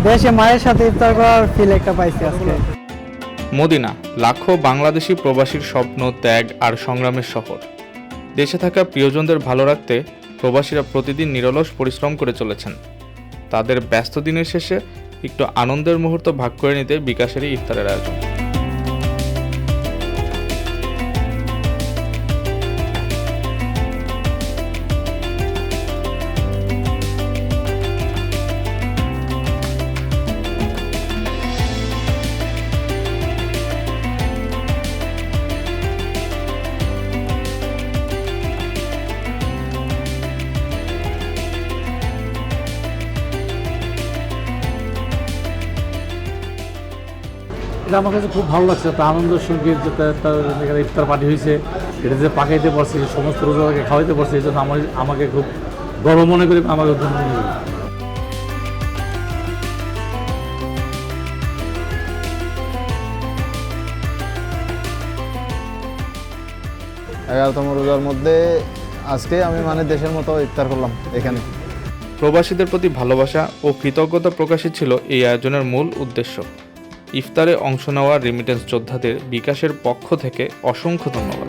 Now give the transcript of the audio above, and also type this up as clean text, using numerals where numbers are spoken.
দেশে মায়ের সাথে ইফতার করার ফিল একটা পাইছি আজকে। মদিনা লাখো বাংলাদেশি প্রবাসীর স্বপ্ন, ত্যাগ আর সংগ্রামের শহর। দেশে থাকা প্রিয়জনদের ভালো রাখতে প্রবাসীরা প্রতিদিন নিরলস পরিশ্রম করে চলেছেন। তাদের ব্যস্ত দিনের শেষে একটু আনন্দের মুহূর্ত ভাগ করে নিতে বিকাশেরই ইফতারের আয়োজন। এটা আমার কাছে খুব ভালো লাগছে, একটা আনন্দ সঙ্গীত যেটা এখানে ইফতার পার্টি হয়েছে, এটা যে পাকাইতে পারছি, সমস্ত রোজাদারকে খাওয়াইতে পারছি, এই জন্য আমাকে খুব গর্ব মনে করি, আমাকে ধন্য মনে করি। 11তম রোজার মধ্যে আজকে আমি দেশের মতো ইফতার করলাম এখানে। প্রবাসীদের প্রতি ভালোবাসা ও কৃতজ্ঞতা প্রকাশই ছিল এই আয়োজনের মূল উদ্দেশ্য। ইফতারে অংশ নেওয়া রেমিটেন্স যোদ্ধাদের বিকাশের পক্ষ থেকে অসংখ্য ধন্যবাদ।